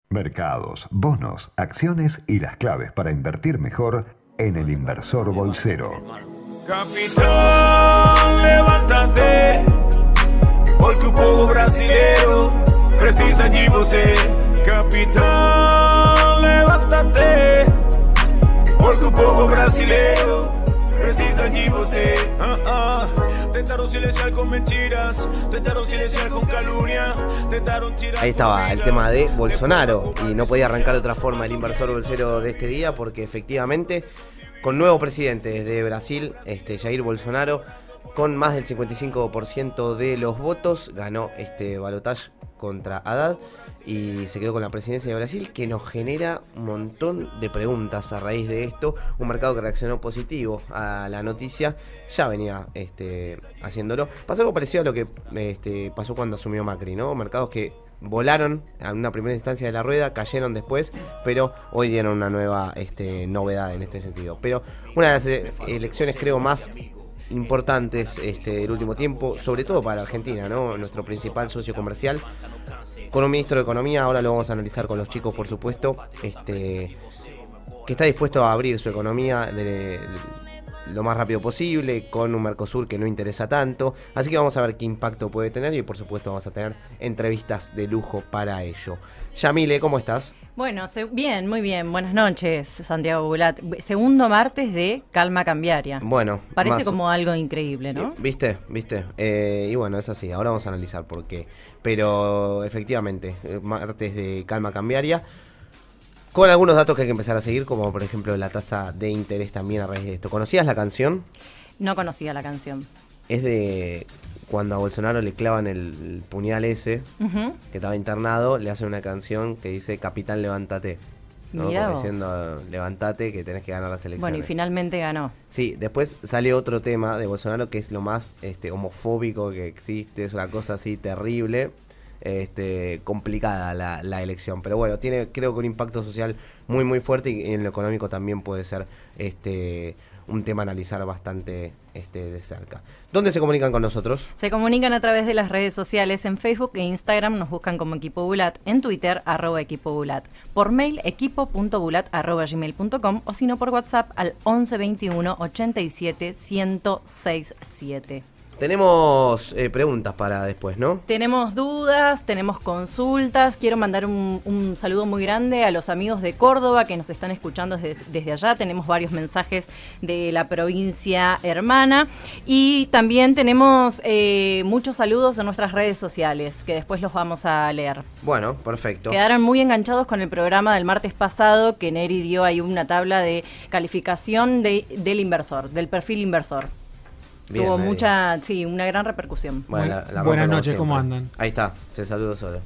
Mercados, bonos, acciones y las claves para invertir mejor en el Inversor Bolsero. Capitán, levántate, porque un poco brasileiro precisa de você. Capitán, levántate, porque un poco brasileiro precisa de você. Tentaron silenciar con mentiras, tentaron silenciar con calumnia, tentaron tirar. Ahí estaba el tema de Bolsonaro y no podía arrancar de otra forma el Inversor Bolsero de este día porque efectivamente con nuevo presidente de Brasil, Jair Bolsonaro, con más del 55% de los votos, ganó este balotaje contra Haddad y se quedó con la presidencia de Brasil, que nos genera un montón de preguntas a raíz de esto. Un mercado que reaccionó positivo a la noticia, ya venía haciéndolo. Pasó algo parecido a lo que pasó cuando asumió Macri, ¿no? Mercados que volaron en una primera instancia de la rueda, cayeron después, pero hoy dieron una nueva novedad en este sentido. Pero una de las elecciones creo más importantes del último tiempo, sobre todo para Argentina, ¿no? Nuestro principal socio comercial, con un ministro de Economía, ahora lo vamos a analizar con los chicos, por supuesto, que está dispuesto a abrir su economía lo más rápido posible, con un Mercosur que no interesa tanto, así que vamos a ver qué impacto puede tener y por supuesto vamos a tener entrevistas de lujo para ello. Yamile, ¿cómo estás? Bueno, bien, muy bien. Buenas noches, Santiago Bulat. Segundo martes de Calma Cambiaria. Bueno, parece como algo increíble, ¿no? ¿Viste? Y bueno, es así. Ahora vamos a analizar por qué. Pero efectivamente, martes de Calma Cambiaria, con algunos datos que hay que empezar a seguir, como por ejemplo la tasa de interés también a raíz de esto. ¿Conocías la canción? No conocía la canción. Es de cuando a Bolsonaro le clavan el puñal ese, que estaba internado, le hacen una canción que dice Capitán, levántate, ¿no? Mirá Como vos. diciendo, levántate que tenés que ganar las elecciones. Bueno, y finalmente ganó. Sí, después sale otro tema de Bolsonaro que es lo más homofóbico que existe, es una cosa así terrible, complicada la elección, pero bueno, tiene creo que un impacto social muy muy fuerte y en lo económico también puede ser un tema a analizar bastante de cerca. ¿Dónde se comunican con nosotros? Se comunican a través de las redes sociales, en Facebook e Instagram nos buscan como Equipo Bulat, en Twitter @Equipo Bulat, por mail equipo.bulat@gmail.com o si no por WhatsApp al 11 21 87 1067. Tenemos preguntas para después, ¿no? Tenemos dudas, tenemos consultas. Quiero mandar un saludo muy grande a los amigos de Córdoba que nos están escuchando desde allá. Tenemos varios mensajes de la provincia hermana. Y también tenemos muchos saludos en nuestras redes sociales, que después los vamos a leer. Bueno, perfecto. Quedaron muy enganchados con el programa del martes pasado, que Neri dio ahí una tabla de calificación del inversor, del perfil inversor. Bien, Tuvo Neri. una gran repercusión. Bueno, la Buenas rompe noches, como ¿cómo siempre. andan? Ahí está, se saludó solo.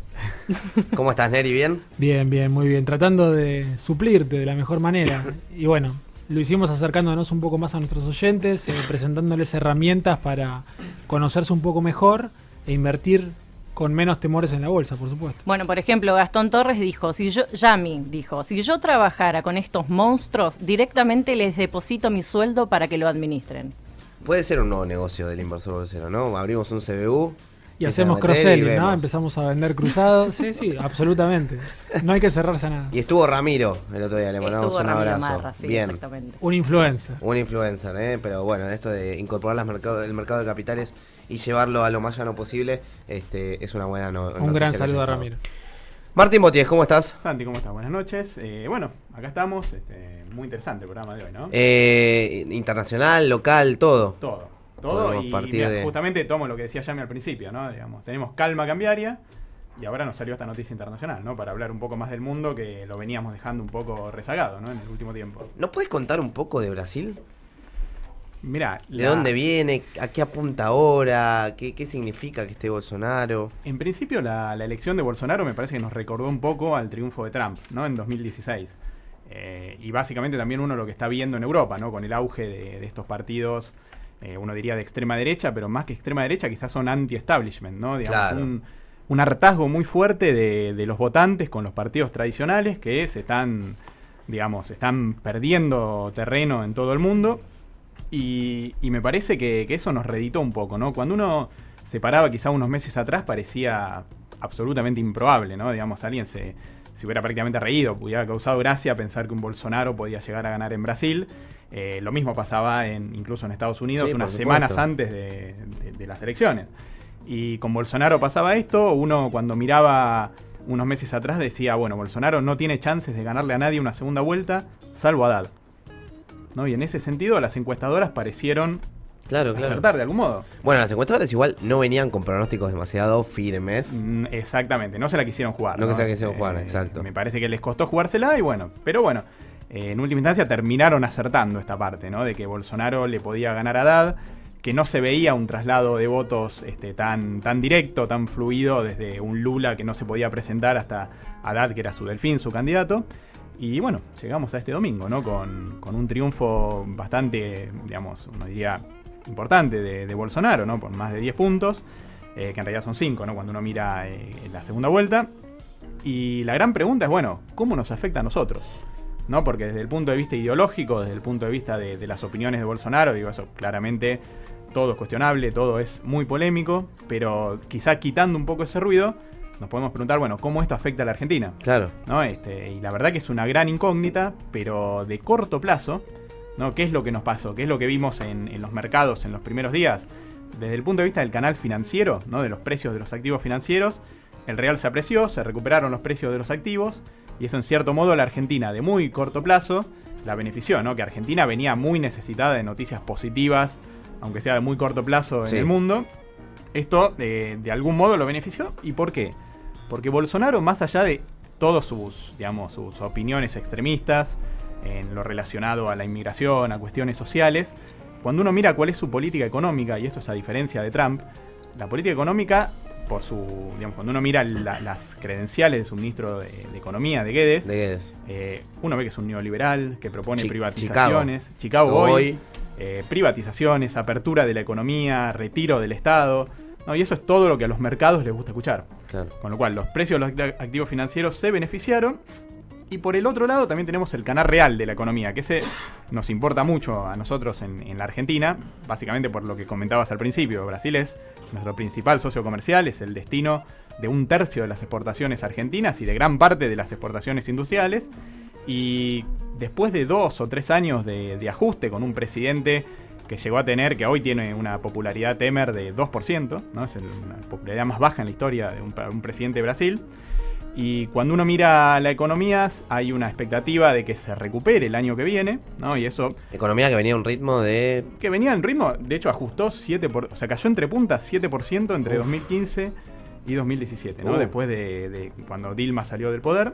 ¿Cómo estás, Neri? ¿Bien? Bien, muy bien. Tratando de suplirte de la mejor manera. Y bueno, lo hicimos acercándonos un poco más a nuestros oyentes, presentándoles herramientas para conocerse un poco mejor e invertir con menos temores en la bolsa, por supuesto. Bueno, por ejemplo, Gastón Torres dijo, Yami dijo, si yo trabajara con estos monstruos, directamente les deposito mi sueldo para que lo administren. Puede ser un nuevo negocio del Inversor Bolsero, ¿no? Abrimos un CBU Y hacemos meter y cross-selling, ¿no? vemos. Empezamos a vender cruzados. Sí, absolutamente. No hay que cerrarse a nada. Y estuvo Ramiro el otro día, le mandamos Estuvo un Ramiro abrazo. Marra, sí, Bien, exactamente. Un influencer. un influencer, pero bueno, esto de incorporar el mercado de capitales y llevarlo a lo más llano posible, es una buena noticia. Un gran que saludo haya a estado. Ramiro. Martín Boties, ¿cómo estás? Santi, ¿cómo estás? Buenas noches. Bueno, acá estamos. Muy interesante el programa de hoy, ¿no? Internacional, local, todo. Todo. Podemos Y partir mira, de- justamente tomo lo que decía Yami al principio, ¿no? Digamos, tenemos calma cambiaria y ahora nos salió esta noticia internacional, ¿no? Para hablar un poco más del mundo que lo veníamos dejando un poco rezagado, ¿no? En el último tiempo. ¿Nos puedes contar un poco de Brasil? Mira, ¿De dónde viene? ¿A qué apunta ahora? ¿Qué significa que esté Bolsonaro? En principio la elección de Bolsonaro me parece que nos recordó un poco al triunfo de Trump, ¿no? En 2016. Y básicamente también uno lo que está viendo en Europa, ¿no? Con el auge de estos partidos, uno diría de extrema derecha, pero más que extrema derecha quizás son anti-establishment, ¿no? Digamos, Claro. un hartazgo muy fuerte de los votantes con los partidos tradicionales que están perdiendo terreno en todo el mundo. Y me parece que eso nos reeditó un poco, ¿no? Cuando uno se paraba quizá unos meses atrás parecía absolutamente improbable, ¿no? Digamos, alguien se se hubiera prácticamente reído, hubiera causado gracia pensar que un Bolsonaro podía llegar a ganar en Brasil. Lo mismo pasaba incluso en Estados Unidos, Sí, unas por semanas supuesto. antes de las elecciones. Y con Bolsonaro pasaba esto, uno cuando miraba unos meses atrás decía, bueno, Bolsonaro no tiene chances de ganarle a nadie una segunda vuelta, salvo a Haddad, ¿no? Y en ese sentido las encuestadoras parecieron Claro, claro. acertar de algún modo. Bueno, las encuestadoras igual no venían con pronósticos demasiado firmes. Exactamente, no se la quisieron jugar. No que se la quisieron jugar, exacto. Me parece que les costó jugársela y bueno, pero bueno, en última instancia terminaron acertando esta parte, ¿no? De que Bolsonaro le podía ganar a Haddad, que no se veía un traslado de votos tan directo, tan fluido, desde un Lula que no se podía presentar hasta Haddad, que era su delfín, su candidato. Y bueno, llegamos a este domingo, ¿no? Con un triunfo bastante, digamos, uno diría importante de Bolsonaro, ¿no? Por más de 10 puntos, que en realidad son 5, ¿no? Cuando uno mira la segunda vuelta. Y la gran pregunta es, bueno, ¿cómo nos afecta a nosotros? ¿No? Porque desde el punto de vista ideológico, desde el punto de vista de las opiniones de Bolsonaro, digo eso, claramente todo es cuestionable, todo es muy polémico, pero quizá quitando un poco ese ruido, nos podemos preguntar, bueno, ¿cómo esto afecta a la Argentina? Claro. ¿No? Y la verdad que es una gran incógnita, pero de corto plazo, ¿no? ¿Qué es lo que nos pasó? ¿Qué es lo que vimos en los mercados en los primeros días? Desde el punto de vista del canal financiero, ¿no? De los precios de los activos financieros, el real se apreció, se recuperaron los precios de los activos, y eso en cierto modo la Argentina de muy corto plazo la benefició, ¿no? Que Argentina venía muy necesitada de noticias positivas, aunque sea de muy corto plazo en el mundo. Esto de algún modo lo benefició. ¿Y por qué? Porque Bolsonaro, más allá de todas sus opiniones extremistas en lo relacionado a la inmigración, a cuestiones sociales, cuando uno mira cuál es su política económica, y esto es a diferencia de Trump, la política económica, cuando uno mira las credenciales de su ministro de Economía, de Guedes, uno ve que es un neoliberal, que propone privatizaciones, Chicago hoy, privatizaciones, apertura de la economía, retiro del Estado, ¿no? Y eso es todo lo que a los mercados les gusta escuchar. Claro. Con lo cual, los precios de los activos financieros se beneficiaron. Y por el otro lado también tenemos el canal real de la economía, que ese nos importa mucho a nosotros en la Argentina, básicamente por lo que comentabas al principio. Brasil es nuestro principal socio comercial, es el destino de 1/3 de las exportaciones argentinas y de gran parte de las exportaciones industriales. Y después de 2 o 3 años de ajuste con un presidente que llegó a tener, que hoy tiene una popularidad Temer de 2%, ¿no? Es la popularidad más baja en la historia de un presidente de Brasil. Y cuando uno mira la economía, hay una expectativa de que se recupere el año que viene, ¿no? Y eso... Economía que venía a un ritmo de... Que venía en ritmo, de hecho ajustó o sea, cayó entre puntas 7% entre 2015 y 2017, ¿no? Después de cuando Dilma salió del poder.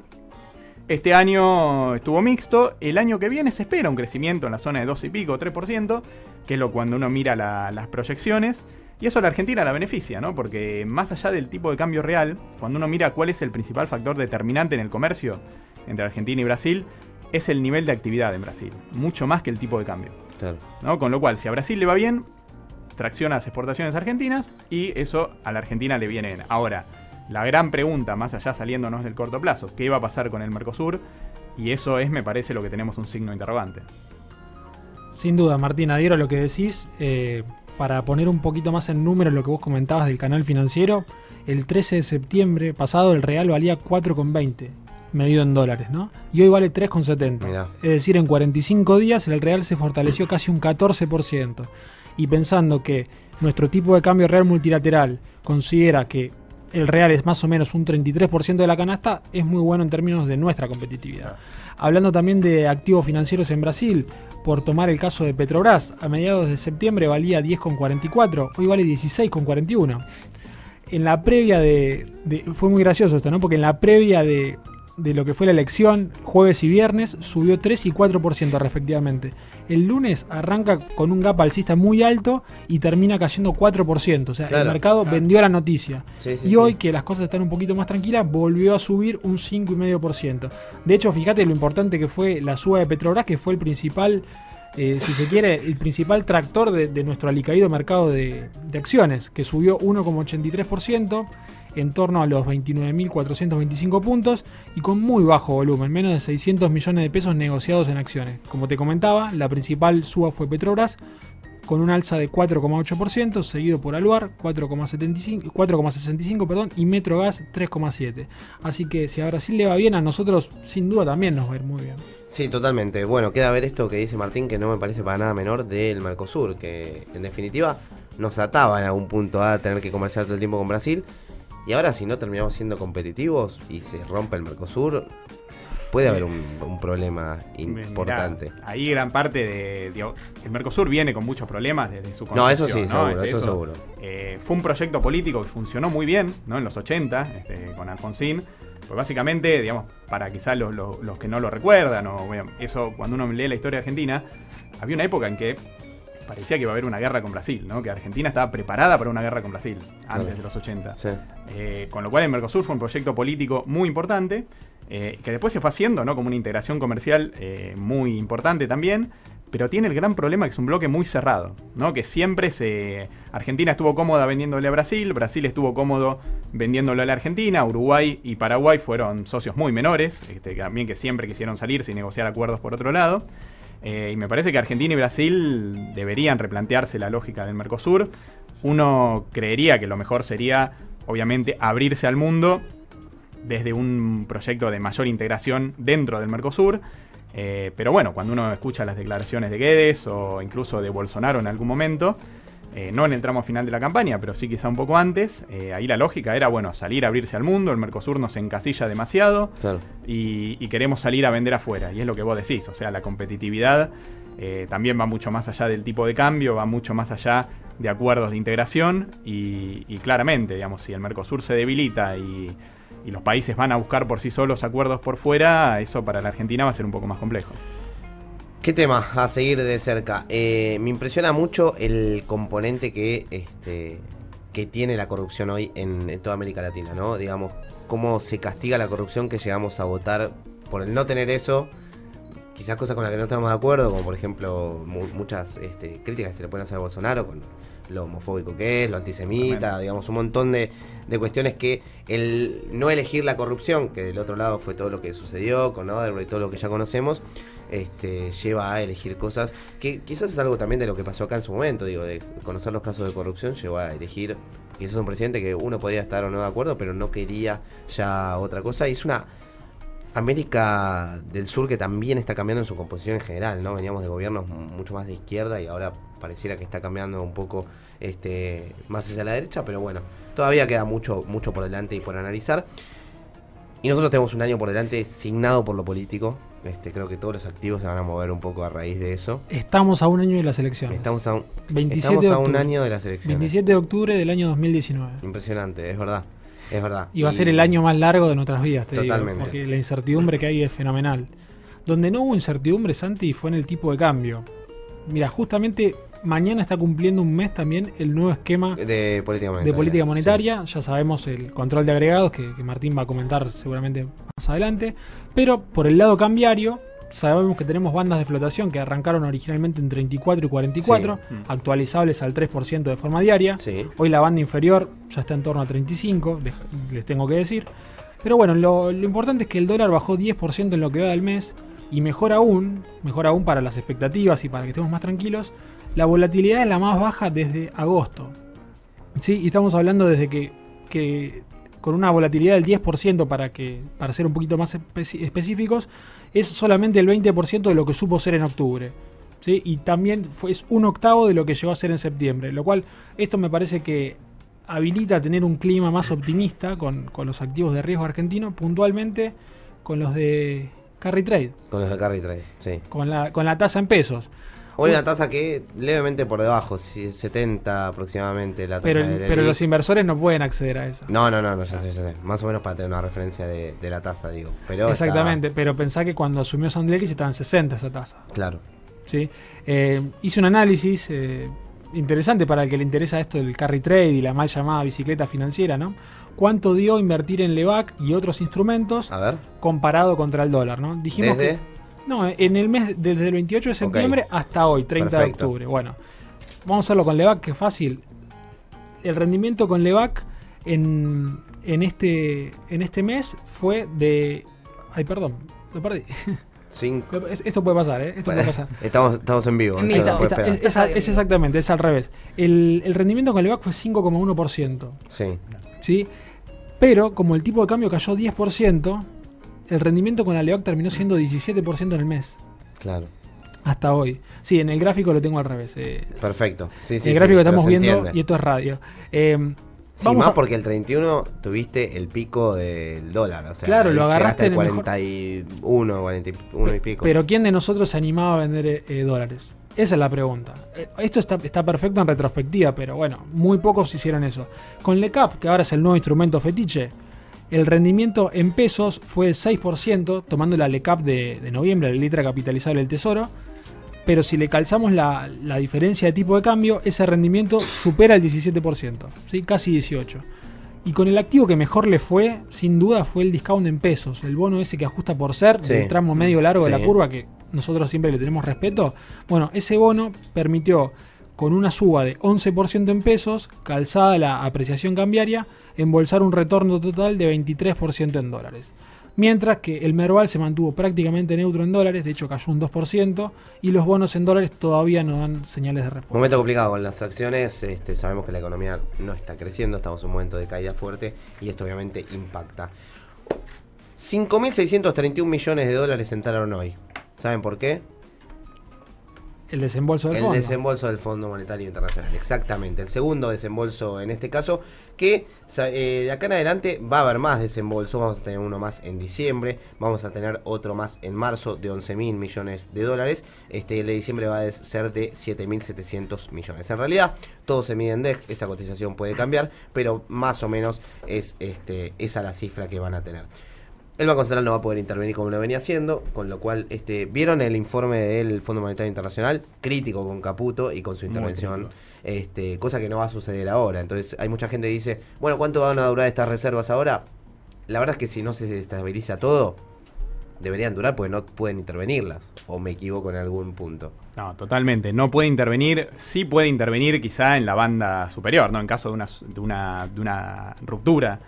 Este año estuvo mixto, el año que viene se espera un crecimiento en la zona de 2 y pico, 3%, que es cuando uno mira las proyecciones. Y eso a la Argentina la beneficia, ¿no? Porque más allá del tipo de cambio real, cuando uno mira cuál es el principal factor determinante en el comercio entre Argentina y Brasil, es el nivel de actividad en Brasil, mucho más que el tipo de cambio. Claro. ¿No? Con lo cual, si a Brasil le va bien, tracciona las exportaciones argentinas y eso a la Argentina le viene bien. Ahora, la gran pregunta, más allá saliéndonos del corto plazo, ¿qué va a pasar con el Mercosur? Y eso es, me parece, lo que tenemos un signo de interrogante. Sin duda, Martín, adhiero a lo que decís. Para poner un poquito más en número lo que vos comentabas del canal financiero, el 13 de septiembre pasado el real valía 4,20 medido en dólares, ¿no? Y hoy vale 3,70. Mirá. Es decir, en 45 días el real se fortaleció casi un 14%. Y pensando que nuestro tipo de cambio real multilateral considera que el real es más o menos un 33% de la canasta, es muy bueno en términos de nuestra competitividad. Hablando también de activos financieros en Brasil, por tomar el caso de Petrobras, a mediados de septiembre valía 10,44, hoy vale 16,41. En la previa fue muy gracioso esto, ¿no? Porque en la previa de lo que fue la elección, jueves y viernes, subió 3 y 4% respectivamente. El lunes arranca con un gap alcista muy alto y termina cayendo 4%. O sea, Claro. el mercado vendió la noticia. Sí, Y hoy, que las cosas están un poquito más tranquilas, volvió a subir un 5,5%. De hecho, fíjate lo importante que fue la suba de Petrobras, que fue el principal, si se quiere, el principal tractor de nuestro alicaído mercado de acciones, que subió 1,83%, en torno a los 29.425 puntos y con muy bajo volumen, menos de 600 millones de pesos negociados en acciones. Como te comentaba, la principal suba fue Petrobras, con un alza de 4,8%, seguido por Aluar 4,65, perdón, y Metrogas 3,7%. Así que si a Brasil le va bien, a nosotros sin duda también nos va a ir muy bien. Sí, totalmente. Bueno, queda ver esto que dice Martín, que no me parece para nada menor, del Mercosur, que en definitiva nos ataba en algún punto a tener que comerciar todo el tiempo con Brasil. Y ahora, si no terminamos siendo competitivos y se rompe el Mercosur, puede haber un problema importante. Mirá, ahí gran parte el Mercosur viene con muchos problemas desde su concepción. No, eso sí, seguro, eso seguro. Fue un proyecto político que funcionó muy bien, ¿no? En los 80, con Alfonsín. Pues básicamente, digamos, para quizás los que no lo recuerdan, bueno, eso cuando uno lee la historia de Argentina, había una época en que parecía que iba a haber una guerra con Brasil, ¿no? Que Argentina estaba preparada para una guerra con Brasil antes de los 80. Sí. Con lo cual el Mercosur fue un proyecto político muy importante, que después se fue haciendo, ¿no? Como una integración comercial muy importante también, pero tiene el gran problema que es un bloque muy cerrado, ¿no? Que siempre Argentina estuvo cómoda vendiéndole a Brasil, Brasil estuvo cómodo vendiéndole a la Argentina, Uruguay y Paraguay fueron socios muy menores, también que siempre quisieron salirse y negociar acuerdos por otro lado. Y me parece que Argentina y Brasil deberían replantearse la lógica del Mercosur. Uno creería que lo mejor sería, obviamente, abrirse al mundo desde un proyecto de mayor integración dentro del Mercosur. Pero bueno, cuando uno escucha las declaraciones de Guedes o incluso de Bolsonaro en algún momento, no en el tramo final de la campaña, pero sí quizá un poco antes, ahí la lógica era, bueno, salir a abrirse al mundo, el Mercosur nos encasilla demasiado, claro, y queremos salir a vender afuera, y es lo que vos decís, o sea, la competitividad también va mucho más allá del tipo de cambio, va mucho más allá de acuerdos de integración, y claramente, digamos, si el Mercosur se debilita y los países van a buscar por sí solos acuerdos por fuera, eso para la Argentina va a ser un poco más complejo. ¿Qué tema a seguir de cerca? Me impresiona mucho el componente que tiene la corrupción hoy en toda América Latina, ¿no? Digamos, cómo se castiga la corrupción, que llegamos a votar por el no tener eso. Quizás cosas con las que no estamos de acuerdo, como por ejemplo muchas críticas que se le pueden hacer a Bolsonaro con lo homofóbico que es, lo antisemita, tremendo. Digamos, un montón de cuestiones que el no elegir la corrupción, que del otro lado fue todo lo que sucedió con Odebrecht y todo lo que ya conocemos, lleva a elegir cosas que quizás es algo también de lo que pasó acá en su momento, digo, de conocer los casos de corrupción, llevó a elegir quizás un presidente que uno podía estar o no de acuerdo, pero no quería ya otra cosa, y es una América del Sur que también está cambiando en su composición en general, ¿no? Veníamos de gobiernos mucho más de izquierda y ahora pareciera que está cambiando un poco más hacia la derecha, pero bueno, todavía queda mucho por delante y por analizar. Y nosotros tenemos un año por delante signado por lo político. Creo que todos los activos se van a mover un poco a raíz de eso. Estamos a un año de las elecciones. Estamos a un año de las elecciones. 27 de octubre del año 2019. Impresionante, es verdad. Es verdad. Y va a ser el año más largo de nuestras vidas, totalmente. Digo, porque la incertidumbre que hay es fenomenal. Donde no hubo incertidumbre, Santi, fue en el tipo de cambio. Mira, justamente mañana está cumpliendo un mes también el nuevo esquema de política monetaria. Sí. Ya sabemos el control de agregados, que Martín va a comentar seguramente más adelante. Pero por el lado cambiario, sabemos que tenemos bandas de flotación que arrancaron originalmente en 34 y 44, sí, actualizables al 3% de forma diaria. Sí. Hoy la banda inferior ya está en torno a 35, les tengo que decir. Pero bueno, lo importante es que el dólar bajó 10% en lo que va del mes. Y mejor aún para las expectativas y para que estemos más tranquilos, la volatilidad es la más baja desde agosto. ¿Sí? Y estamos hablando desde que con una volatilidad del 10% para ser un poquito más específicos, es solamente el 20% de lo que supo ser en octubre. ¿Sí? Y también es un octavo de lo que llegó a ser en septiembre. Lo cual, esto me parece que habilita a tener un clima más optimista con los activos de riesgo argentino, puntualmente con los de Carry Trade. Con los de Carry Trade, sí. Con la tasa en pesos. Hoy una tasa que levemente por debajo, 70 aproximadamente la tasa pero los inversores no pueden acceder a eso. No, ya sé. Más o menos para tener una referencia de la tasa, digo. Pero exactamente, pero pensá que cuando asumió Sandleris estaba en 60 esa tasa. Claro. ¿Sí? Hice un análisis interesante para el que le interesa esto del carry trade y la mal llamada bicicleta financiera, ¿no? ¿Cuánto dio invertir en Levac y otros instrumentos comparado contra el dólar, ¿no? Dijimos en el mes desde el 28 de septiembre hasta hoy, 30 de octubre. Bueno, vamos a hacerlo con Levac, que es fácil. El rendimiento con Levac en este mes fue de... Ay, perdón, lo perdí. Esto puede pasar, ¿eh? Esto puede pasar. Estamos en vivo. En vivo. No puede esperar. Es exactamente, es al revés. El rendimiento con Levac fue 5,1%. ¿Sí? Pero como el tipo de cambio cayó 10%, el rendimiento con la Levac terminó siendo 17% en el mes. Claro. Hasta hoy. Sí, en el gráfico lo tengo al revés. Perfecto. Sí, el gráfico que estamos se viendo, entiende. y esto es radio. Porque el 31 tuviste el pico del dólar. O sea, claro, lo agarraste el en el 41 y pico. Pero ¿quién de nosotros se animaba a vender dólares? Esa es la pregunta. Esto está perfecto en retrospectiva, pero bueno, muy pocos hicieron eso. Con LECAP, que ahora es el nuevo instrumento fetiche, el rendimiento en pesos fue de 6%, tomando la LECAP de noviembre, la letra capitalizable del Tesoro. Pero si le calzamos la diferencia de tipo de cambio, ese rendimiento supera el 17%, ¿sí? Casi 18%. Y con el activo que mejor le fue, sin duda, fue el discount en pesos. El bono ese que ajusta por ser, del tramo medio largo de la curva, que nosotros siempre le tenemos respeto. Bueno, ese bono permitió, con una suba de 11% en pesos, calzada la apreciación cambiaria, embolsar un retorno total de 23% en dólares. Mientras que el Merval se mantuvo prácticamente neutro en dólares, de hecho cayó un 2%, y los bonos en dólares todavía no dan señales de respuesta. Momento complicado con las acciones, sabemos que la economía no está creciendo, estamos en un momento de caída fuerte y esto obviamente impacta. 5.631 millones de dólares entraron hoy. ¿Saben por qué? El desembolso del fondo. El desembolso del Fondo Monetario Internacional, exactamente. El segundo desembolso en este caso, que de acá en adelante va a haber más desembolso. Vamos a tener uno más en diciembre, vamos a tener otro más en marzo de 11.000 millones de dólares. El de diciembre va a ser de 7.700 millones. En realidad, todo se mide en DEC, esa cotización puede cambiar, pero más o menos es esa la cifra que van a tener. El Banco Central no va a poder intervenir como lo venía haciendo, con lo cual, ¿vieron el informe del Fondo Monetario Internacional? Crítico con Caputo y con su intervención, cosa que no va a suceder ahora. Entonces, hay mucha gente que dice, bueno, ¿cuánto van a durar estas reservas ahora? La verdad es que si no se estabiliza todo, deberían durar porque no pueden intervenirlas. ¿O me equivoco en algún punto? No, totalmente. No puede intervenir. Sí puede intervenir quizá en la banda superior, ¿no? En caso de una ruptura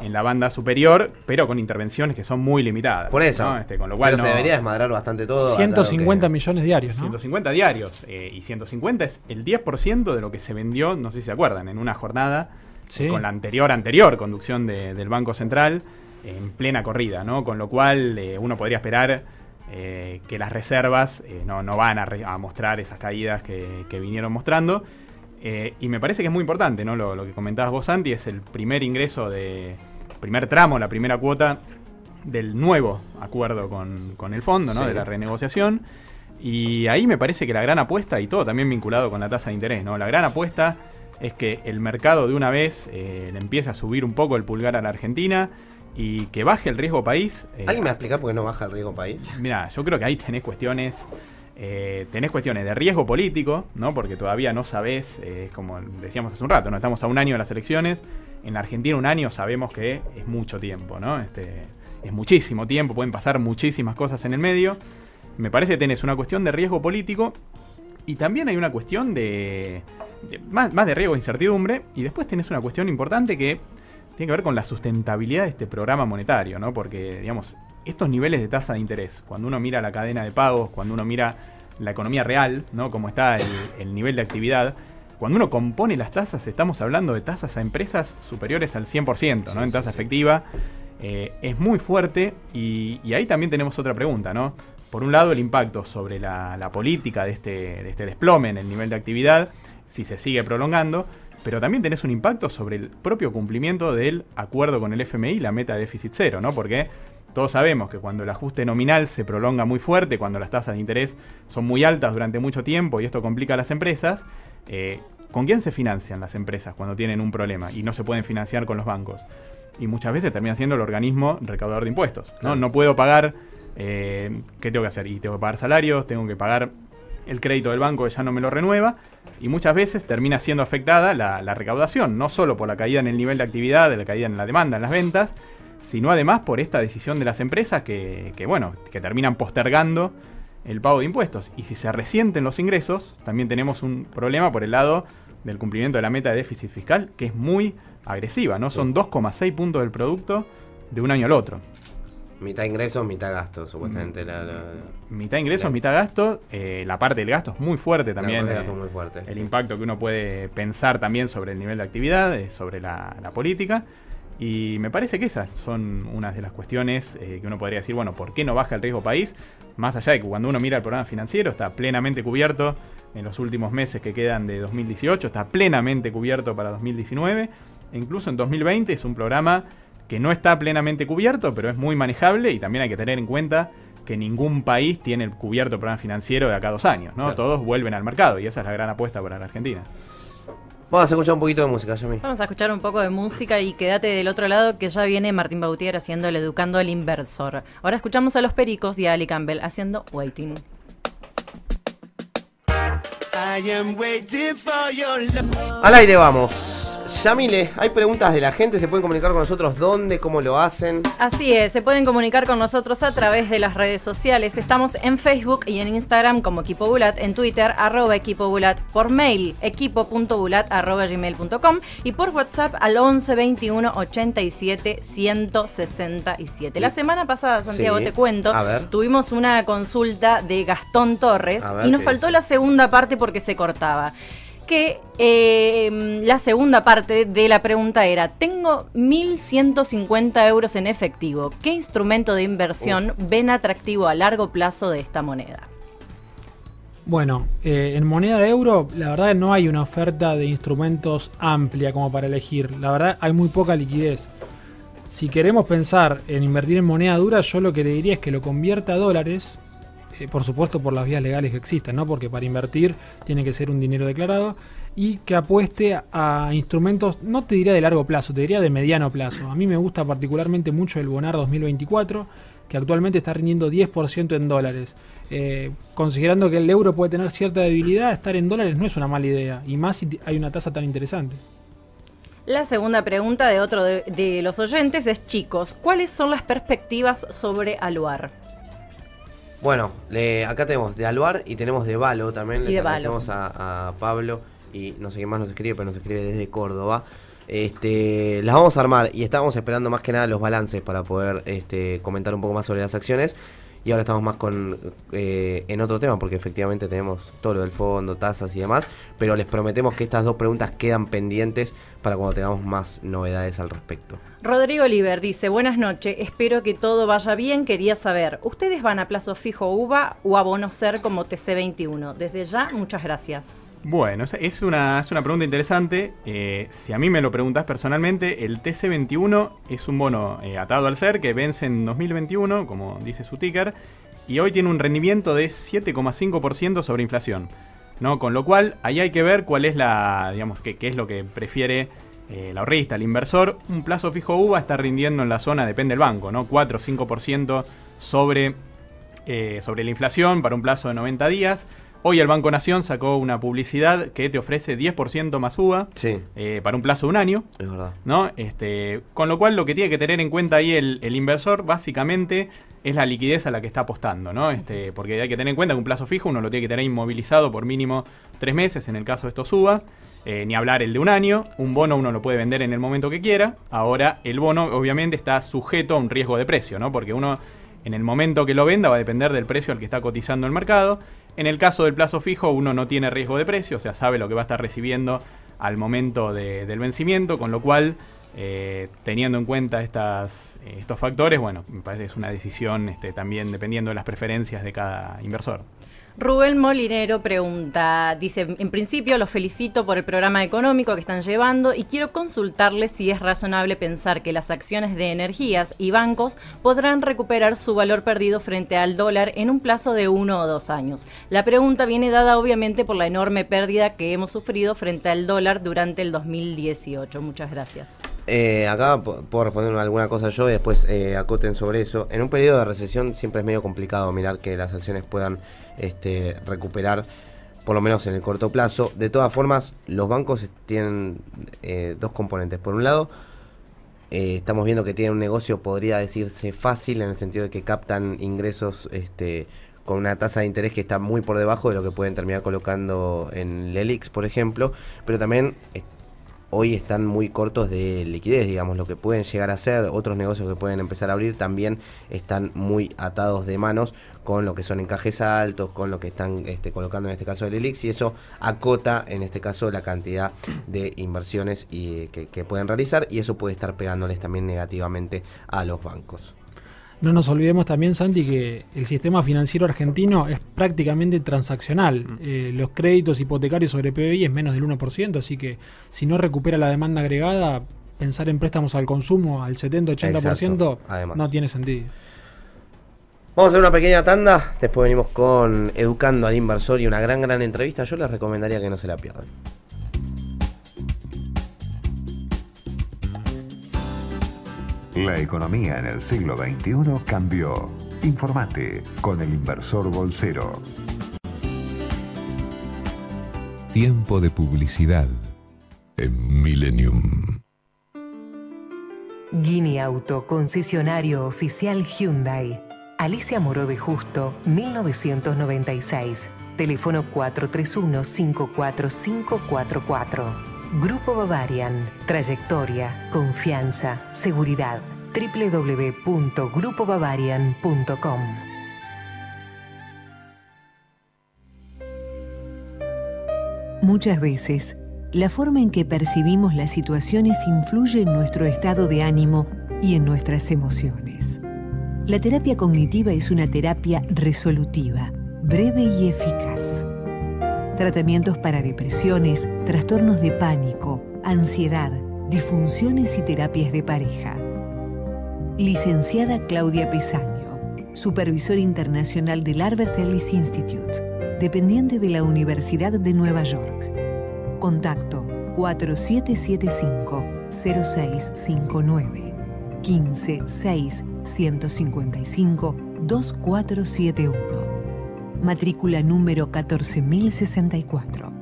en la banda superior, pero con intervenciones que son muy limitadas. Por eso. ¿no? Con lo cual se debería desmadrar bastante todo. 150 millones diarios, ¿no? 150 diarios. Y 150 es el 10% de lo que se vendió, no sé si se acuerdan, en una jornada con la anterior conducción del Banco Central en plena corrida, ¿no? Con lo cual uno podría esperar que las reservas no van a mostrar esas caídas que vinieron mostrando. Y me parece que es muy importante, ¿no? Lo que comentabas vos, Santi, es el primer ingreso primer tramo, la primera cuota del nuevo acuerdo con el fondo, ¿no? De la renegociación. Y ahí me parece que la gran apuesta, y todo también vinculado con la tasa de interés, ¿no? La gran apuesta es que el mercado de una vez le empiece a subir un poco el pulgar a la Argentina y que baje el riesgo país. ¿Alguien me va a explicar por qué no baja el riesgo país? Mirá, yo creo que ahí tenés cuestiones de riesgo político, ¿no? Porque todavía no sabés, como decíamos hace un rato, ¿no? Estamos a un año de las elecciones. En la Argentina un año sabemos que es mucho tiempo, ¿no? Es muchísimo tiempo, pueden pasar muchísimas cosas en el medio. Me parece que tenés una cuestión de riesgo político y también hay una cuestión más de riesgo e incertidumbre, y después tenés una cuestión importante que tiene que ver con la sustentabilidad de este programa monetario, ¿no? Porque, digamos, estos niveles de tasa de interés, cuando uno mira la cadena de pagos, cuando uno mira la economía real, ¿no? Cómo está el nivel de actividad, cuando uno compone las tasas, estamos hablando de tasas a empresas superiores al 100%, ¿no? En tasa efectiva. Es muy fuerte y ahí también tenemos otra pregunta, ¿no? Por un lado, el impacto sobre la política de este desplome en el nivel de actividad, si se sigue prolongando, pero también tenés un impacto sobre el propio cumplimiento del acuerdo con el FMI, la meta de déficit cero, ¿no? Porque todos sabemos que cuando el ajuste nominal se prolonga muy fuerte, cuando las tasas de interés son muy altas durante mucho tiempo y esto complica a las empresas, ¿con quién se financian las empresas cuando tienen un problema y no se pueden financiar con los bancos? Y muchas veces termina siendo el organismo recaudador de impuestos, ¿no? No puedo pagar, ¿qué tengo que hacer? Y tengo que pagar salarios, tengo que pagar el crédito del banco que ya no me lo renueva, y muchas veces termina siendo afectada la recaudación, no solo por la caída en el nivel de actividad, de la caída en la demanda, en las ventas, sino además por esta decisión de las empresas que terminan postergando el pago de impuestos. Y si se resienten los ingresos, también tenemos un problema por el lado del cumplimiento de la meta de déficit fiscal, que es muy agresiva, ¿no? Son 2,6 puntos del producto de un año al otro. Mitad ingresos, mitad gastos, supuestamente. Mitad ingresos, mitad gastos. La parte del gasto es muy fuerte también. La parte del gasto es muy fuerte, el sí. impacto que uno puede pensar también sobre el nivel de actividad, sobre la política. Y me parece que esas son unas de las cuestiones que uno podría decir, bueno, ¿por qué no baja el riesgo país? Más allá de que cuando uno mira el programa financiero está plenamente cubierto en los últimos meses que quedan de 2018, está plenamente cubierto para 2019. E incluso en 2020 es un programa que no está plenamente cubierto, pero es muy manejable y también hay que tener en cuenta que ningún país tiene cubierto el programa financiero de acá a 2 años, ¿no? Claro. Todos vuelven al mercado y esa es la gran apuesta para la Argentina. Vamos a escuchar un poquito de música, Yami. Vamos a escuchar un poco de música y quédate del otro lado que ya viene Martín Bautier haciendo el Educando al Inversor. Ahora escuchamos a Los Pericos y a Ali Campbell haciendo Waiting. Al aire vamos. Yamile, hay preguntas de la gente, se pueden comunicar con nosotros, ¿dónde? ¿Cómo lo hacen? Así es, se pueden comunicar con nosotros a través de las redes sociales. Estamos en Facebook y en Instagram como Equipo Bulat, en Twitter @Equipo Bulat, por mail equipo.bulat@gmail.com y por WhatsApp al 11 21 87 167. La semana pasada, Santiago, te cuento, tuvimos una consulta de Gastón Torres y nos faltó la segunda parte porque se cortaba. Que la segunda parte de la pregunta era: tengo 1.150 euros en efectivo. ¿Qué instrumento de inversión ven atractivo a largo plazo de esta moneda? Bueno, en moneda de euro, la verdad no hay una oferta de instrumentos amplia como para elegir. La verdad hay muy poca liquidez. Si queremos pensar en invertir en moneda dura, yo lo que le diría es que lo convierta a dólares. Por supuesto por las vías legales que existan, ¿no? Porque para invertir tiene que ser un dinero declarado, y que apueste a instrumentos, no te diría de largo plazo, te diría de mediano plazo. A mí me gusta particularmente mucho el Bonar 2024, que actualmente está rindiendo 10% en dólares. Considerando que el euro puede tener cierta debilidad, estar en dólares no es una mala idea, y más si hay una tasa tan interesante. La segunda pregunta de otro de los oyentes es: chicos, ¿cuáles son las perspectivas sobre Aluar? Bueno, acá tenemos de Aluar y tenemos de Valo también. Les agradecemos a Pablo y no sé quién más nos escribe, pero nos escribe desde Córdoba. Las vamos a armar y estábamos esperando más que nada los balances para poder comentar un poco más sobre las acciones. Y ahora estamos más en otro tema, porque efectivamente tenemos todo lo del fondo, tasas y demás, pero les prometemos que estas dos preguntas quedan pendientes para cuando tengamos más novedades al respecto. Rodrigo Oliver dice: buenas noches, espero que todo vaya bien. Quería saber, ¿ustedes van a plazo fijo UVA o a bono SER como TC21? Desde ya, muchas gracias. Bueno, es una pregunta interesante. Si a mí me lo preguntás personalmente, el TC21 es un bono atado al SER que vence en 2021, como dice su ticker, y hoy tiene un rendimiento de 7,5% sobre inflación, ¿no? Con lo cual, ahí hay que ver cuál es qué es lo que prefiere el ahorrista, el inversor. Un plazo fijo UVA está rindiendo en la zona, depende del banco, ¿no? 4 o 5% sobre la inflación para un plazo de 90 días. Hoy el Banco Nación sacó una publicidad que te ofrece 10% más UVA para un plazo de un año. Es verdad. ¿No? Con lo cual, lo que tiene que tener en cuenta ahí el inversor básicamente es la liquidez a la que está apostando, ¿no? Porque hay que tener en cuenta que un plazo fijo uno lo tiene que tener inmovilizado por mínimo 3 meses en el caso de estos UVA. Ni hablar el de un año. Un bono uno lo puede vender en el momento que quiera. Ahora, el bono obviamente está sujeto a un riesgo de precio, ¿no? Porque uno, en el momento que lo venda, va a depender del precio al que está cotizando el mercado. En el caso del plazo fijo, uno no tiene riesgo de precio, o sea, sabe lo que va a estar recibiendo al momento del vencimiento, con lo cual, teniendo en cuenta estos factores, bueno, me parece que es una decisión también dependiendo de las preferencias de cada inversor. Rubén Molinero pregunta, dice: en principio los felicito por el programa económico que están llevando y quiero consultarles si es razonable pensar que las acciones de energías y bancos podrán recuperar su valor perdido frente al dólar en un plazo de 1 o 2 años. La pregunta viene dada obviamente por la enorme pérdida que hemos sufrido frente al dólar durante el 2018. Muchas gracias. Acá puedo responder alguna cosa yo y después acoten sobre eso. En un periodo de recesión siempre es medio complicado mirar que las acciones puedan recuperar, por lo menos en el corto plazo. De todas formas, los bancos tienen dos componentes. Por un lado, estamos viendo que tienen un negocio, podría decirse fácil, en el sentido de que captan ingresos con una tasa de interés que está muy por debajo de lo que pueden terminar colocando en el ELIX, por ejemplo, pero también hoy están muy cortos de liquidez, digamos, lo que pueden llegar a hacer, otros negocios que pueden empezar a abrir también están muy atados de manos con lo que son encajes altos, con lo que están colocando en este caso el ELIX, y eso acota en este caso la cantidad de inversiones que pueden realizar, y eso puede estar pegándoles también negativamente a los bancos. No nos olvidemos también, Santi, que el sistema financiero argentino es prácticamente transaccional. Los créditos hipotecarios sobre PBI es menos del 1%, así que si no recupera la demanda agregada, pensar en préstamos al consumo al 70-80% no tiene sentido. Vamos a hacer una pequeña tanda, después venimos con Educando al Inversor y una gran entrevista. Yo les recomendaría que no se la pierdan. La economía en el siglo XXI cambió. Informate con el inversor bolsero. Tiempo de publicidad en Millennium. Guinea Auto, concesionario oficial Hyundai. Alicia Moró de Justo, 1996. Teléfono 431-54544. Grupo Bavarian. Trayectoria, confianza, seguridad. www.grupobavarian.com. Muchas veces, la forma en que percibimos las situaciones influye en nuestro estado de ánimo y en nuestras emociones. La terapia cognitiva es una terapia resolutiva, breve y eficaz. Tratamientos para depresiones, trastornos de pánico, ansiedad, disfunciones y terapias de pareja. Licenciada Claudia Pesaño, supervisor internacional del Albert Ellis Institute, dependiente de la Universidad de Nueva York. Contacto 4775-0659 15-6-155-2471. Matrícula número 14064.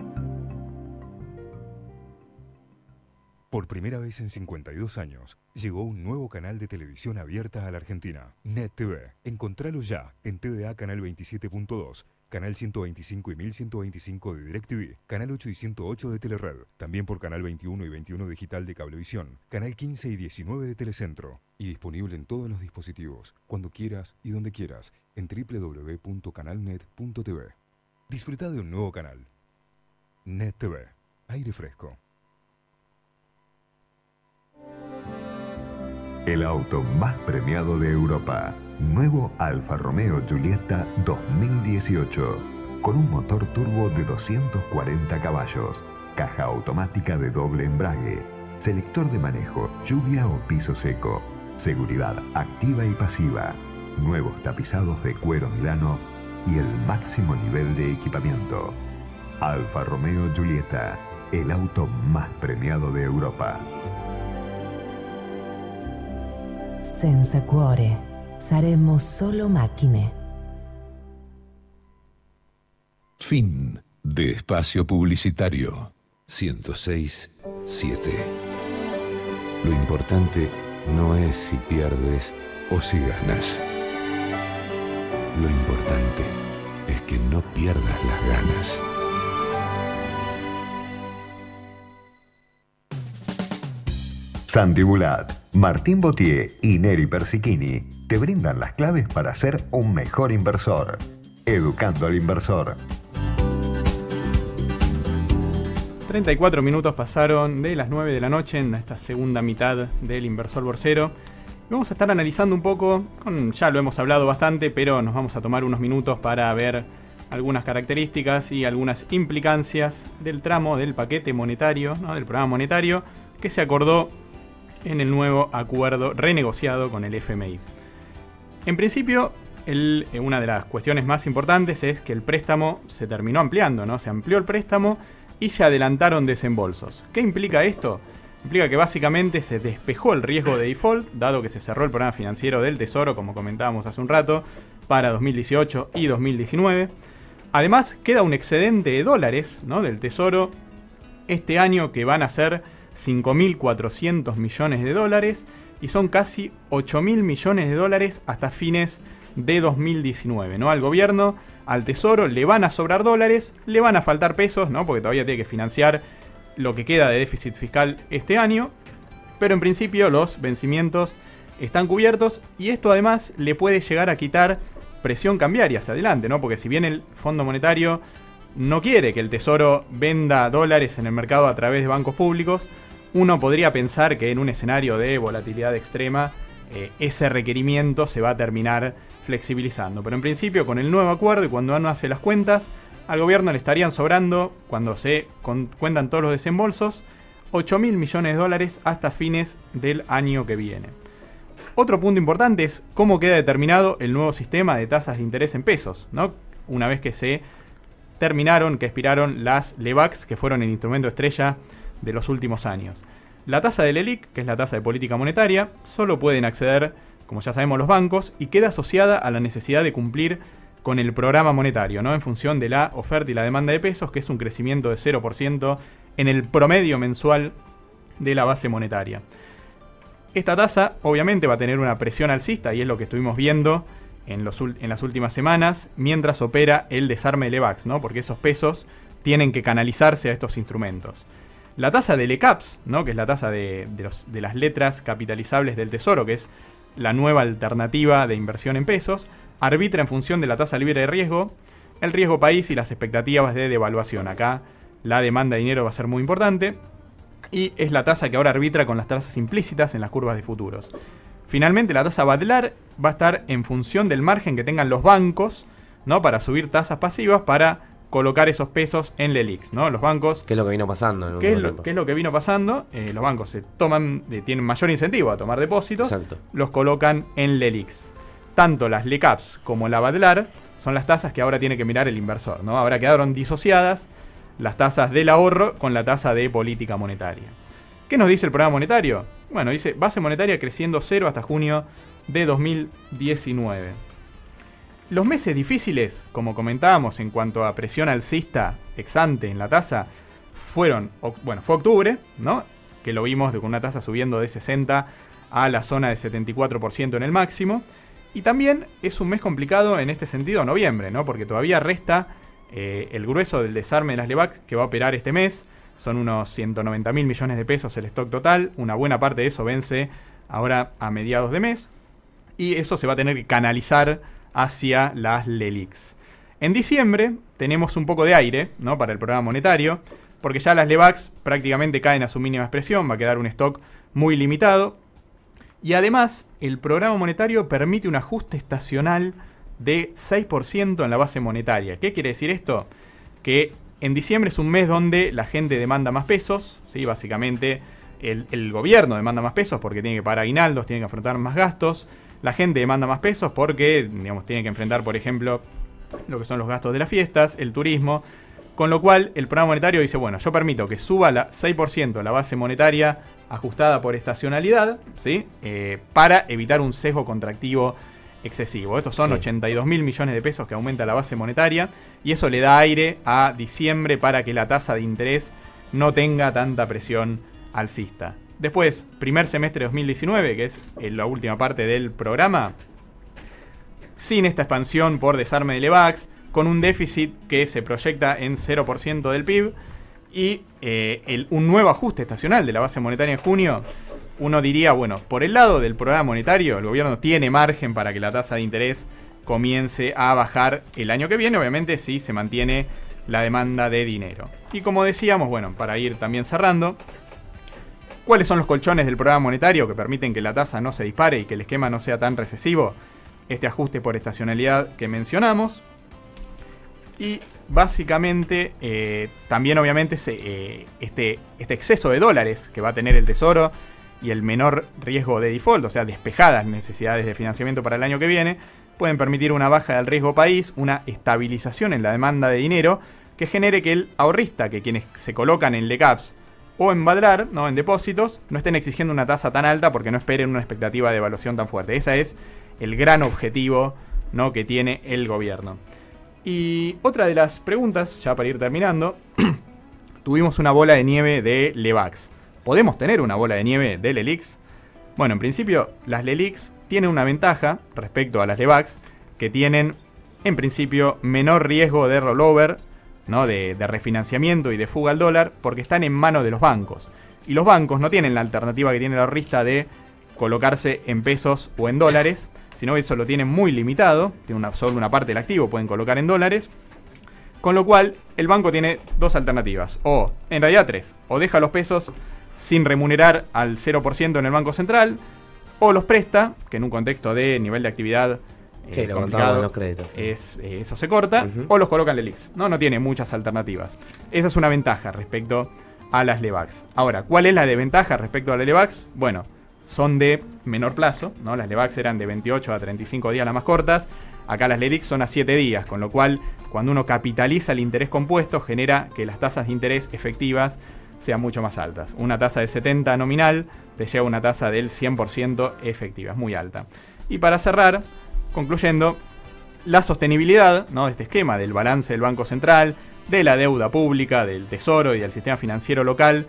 Por primera vez en 52 años, llegó un nuevo canal de televisión abierta a la Argentina, Net TV. Encontralo ya en TDA Canal 27.2, Canal 125 y 1125 de DirecTV, Canal 8 y 108 de Telered, también por Canal 21 y 21 Digital de Cablevisión, Canal 15 y 19 de Telecentro, y disponible en todos los dispositivos, cuando quieras y donde quieras, en www.canalnet.tv. Disfruta de un nuevo canal. Net TV, aire fresco. El auto más premiado de Europa. Nuevo Alfa Romeo Giulietta 2018. Con un motor turbo de 240 caballos. Caja automática de doble embrague. Selector de manejo, lluvia o piso seco. Seguridad activa y pasiva. Nuevos tapizados de cuero Milano. Y el máximo nivel de equipamiento. Alfa Romeo Giulietta. El auto más premiado de Europa. Senza cuore, saremo solo macchine. Fin de espacio publicitario 106.7. Lo importante no es si pierdes o si ganas. Lo importante es que no pierdas las ganas. Santi Bulat, Martín Botier y Neri Persichini te brindan las claves para ser un mejor inversor. Educando al Inversor. 34 minutos pasaron de las 9 de la noche en esta segunda mitad del Inversor Borsero. Vamos a estar analizando un poco, ya lo hemos hablado bastante, pero nos vamos a tomar unos minutos para ver algunas características y algunas implicancias del tramo del paquete monetario, ¿no? Del programa monetario que se acordó en el nuevo acuerdo renegociado con el FMI. En principio, una de las cuestiones más importantes es que el préstamo se terminó ampliando, ¿no? Se amplió el préstamo y se adelantaron desembolsos. ¿Qué implica esto? Implica que básicamente se despejó el riesgo de default, dado que se cerró el programa financiero del Tesoro, como comentábamos hace un rato, para 2018 y 2019. Además, queda un excedente de dólares, ¿no? Del Tesoro este año que van a ser 5.400 millones de dólares y son casi 8.000 millones de dólares hasta fines de 2019, ¿no? Al gobierno, al Tesoro, le van a sobrar dólares, le van a faltar pesos, ¿no? Porque todavía tiene que financiar lo que queda de déficit fiscal este año, pero en principio los vencimientos están cubiertos y esto además le puede llegar a quitar presión cambiaria hacia adelante, ¿no? Porque si bien el Fondo Monetario no quiere que el Tesoro venda dólares en el mercado a través de bancos públicos, uno podría pensar que en un escenario de volatilidad extrema ese requerimiento se va a terminar flexibilizando. Pero en principio, con el nuevo acuerdo y cuando uno hace las cuentas, al gobierno le estarían sobrando, cuando se cuentan todos los desembolsos, 8.000 millones de dólares hasta fines del año que viene. Otro punto importante es cómo queda determinado el nuevo sistema de tasas de interés en pesos, ¿no? Una vez que se terminaron, que expiraron las LEBACs, que fueron el instrumento estrella de los últimos años. La tasa del LELIQ, que es la tasa de política monetaria, solo pueden acceder, como ya sabemos, los bancos y queda asociada a la necesidad de cumplir con el programa monetario, ¿no? En función de la oferta y la demanda de pesos, que es un crecimiento de 0% en el promedio mensual de la base monetaria. Esta tasa obviamente va a tener una presión alcista y es lo que estuvimos viendo en las últimas semanas mientras opera el desarme de LEBACs, ¿no? Porque esos pesos tienen que canalizarse a estos instrumentos. La tasa de LECAPS, ¿no? Que es la tasa de las letras capitalizables del Tesoro, que es la nueva alternativa de inversión en pesos, arbitra en función de la tasa libre de riesgo, el riesgo país y las expectativas de devaluación. Acá la demanda de dinero va a ser muy importante. Y es la tasa que ahora arbitra con las tasas implícitas en las curvas de futuros. Finalmente, la tasa Badlar va a estar en función del margen que tengan los bancos, ¿no? Para subir tasas pasivas para colocar esos pesos en LELIQs, ¿no? Los bancos... ¿Qué es lo que vino pasando? ¿Qué es lo que vino pasando? Los bancos tienen mayor incentivo a tomar depósitos. Exacto. Los colocan en LELIQs. Tanto las LECAPS como la Badlar son las tasas que ahora tiene que mirar el inversor, ¿no? Ahora quedaron disociadas las tasas del ahorro con la tasa de política monetaria. ¿Qué nos dice el programa monetario? Bueno, dice base monetaria creciendo 0 hasta junio de 2019. Los meses difíciles, como comentábamos en cuanto a presión alcista ex ante en la tasa, fue octubre, ¿no? Que lo vimos con una tasa subiendo de 60 a la zona de 74% en el máximo. Y también es un mes complicado en este sentido noviembre, ¿no? Porque todavía resta el grueso del desarme de las LEBACs que va a operar este mes. Son unos 190.000 millones de pesos el stock total. Una buena parte de eso vence ahora a mediados de mes. Y eso se va a tener que canalizar hacia las LELIQs. En diciembre tenemos un poco de aire, ¿no? Para el programa monetario, porque ya las LEBACs prácticamente caen a su mínima expresión. Va a quedar un stock muy limitado. Y además el programa monetario permite un ajuste estacional de 6% en la base monetaria. ¿Qué quiere decir esto? Que en diciembre es un mes donde la gente demanda más pesos, ¿sí? Básicamente el gobierno demanda más pesos porque tiene que pagar aguinaldos, tiene que afrontar más gastos. La gente demanda más pesos porque, digamos, tiene que enfrentar, por ejemplo, lo que son los gastos de las fiestas, el turismo. Con lo cual, el programa monetario dice, bueno, yo permito que suba 6% la base monetaria ajustada por estacionalidad, ¿sí? Para evitar un sesgo contractivo excesivo. Estos son 82.000 millones de pesos que aumenta la base monetaria y eso le da aire a diciembre para que la tasa de interés no tenga tanta presión alcista. Después, primer semestre de 2019, que es la última parte del programa, sin esta expansión por desarme de LEBACs, con un déficit que se proyecta en 0% del PIB y un nuevo ajuste estacional de la base monetaria en junio. Uno diría, bueno, por el lado del programa monetario, el gobierno tiene margen para que la tasa de interés comience a bajar el año que viene, obviamente si se mantiene la demanda de dinero. Y como decíamos, bueno, para ir también cerrando, ¿cuáles son los colchones del programa monetario que permiten que la tasa no se dispare y que el esquema no sea tan recesivo? Este ajuste por estacionalidad que mencionamos. Y básicamente también obviamente este exceso de dólares que va a tener el Tesoro y el menor riesgo de default, o sea, despejadas necesidades de financiamiento para el año que viene, pueden permitir una baja del riesgo país, una estabilización en la demanda de dinero que genere que el ahorrista, que quienes se colocan en LECAPS o en Badlar, ¿no? En depósitos, no estén exigiendo una tasa tan alta porque no esperen una expectativa de evaluación tan fuerte. Ese es el gran objetivo, ¿no? Que tiene el gobierno. Y otra de las preguntas, ya para ir terminando, tuvimos una bola de nieve de LEBACs. ¿Podemos tener una bola de nieve de LELIQs? Bueno, en principio, las LELIQs tienen una ventaja respecto a las LEBACs, que tienen, en principio, menor riesgo de rollover ¿no? de refinanciamiento y de fuga al dólar, porque están en manos de los bancos. Y los bancos no tienen la alternativa que tiene el ahorrista de colocarse en pesos o en dólares, sino que eso lo tienen muy limitado, tiene solo una parte del activo, pueden colocar en dólares, con lo cual el banco tiene dos alternativas, o en realidad tres, o deja los pesos sin remunerar al 0% en el Banco Central, o los presta, que en un contexto de nivel de actividad complicado, los créditos. Eso se corta, o los coloca en LELIQs. No tiene muchas alternativas. Esa es una ventaja respecto a las LEBACs. Ahora, ¿cuál es la desventaja respecto a las LEBACs? Bueno, son de menor plazo, ¿no? Las LEBACs eran de 28 a 35 días las más cortas, acá las LELIQs son a 7 días, con lo cual cuando uno capitaliza el interés compuesto genera que las tasas de interés efectivas sean mucho más altas. Una tasa de 70 nominal te lleva a una tasa del 100% efectiva, es muy alta. Y para cerrar, concluyendo, la sostenibilidad, ¿no? de este esquema del balance del Banco Central, de la deuda pública, del Tesoro y del sistema financiero local,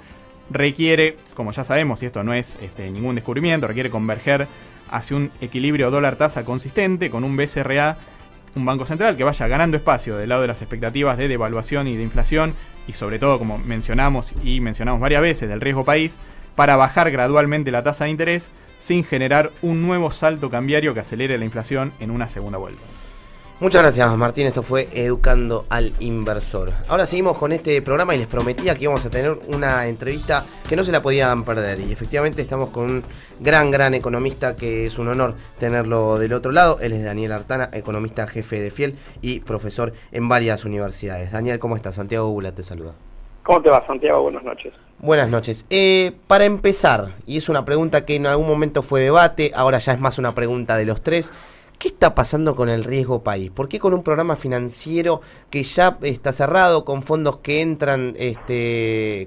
requiere, como ya sabemos, y esto no es ningún descubrimiento, requiere converger hacia un equilibrio dólar-tasa consistente con un BCRA, un Banco Central que vaya ganando espacio del lado de las expectativas de devaluación y de inflación y sobre todo, como mencionamos varias veces, del riesgo país, para bajar gradualmente la tasa de interés sin generar un nuevo salto cambiario que acelere la inflación en una segunda vuelta. Muchas gracias, Martín. Esto fue Educando al Inversor. Ahora seguimos con este programa y les prometía que íbamos a tener una entrevista que no se la podían perder. Y efectivamente estamos con un gran economista que es un honor tenerlo del otro lado. Él es Daniel Artana, economista jefe de Fiel y profesor en varias universidades. Daniel, ¿cómo estás? Santiago Gula te saluda. ¿Cómo te va, Santiago? Buenas noches. Buenas noches. Para empezar, y es una pregunta que en algún momento fue debate, ahora ya es más una pregunta de los tres. ¿Qué está pasando con el riesgo país? ¿Por qué con un programa financiero que ya está cerrado, con fondos que entran,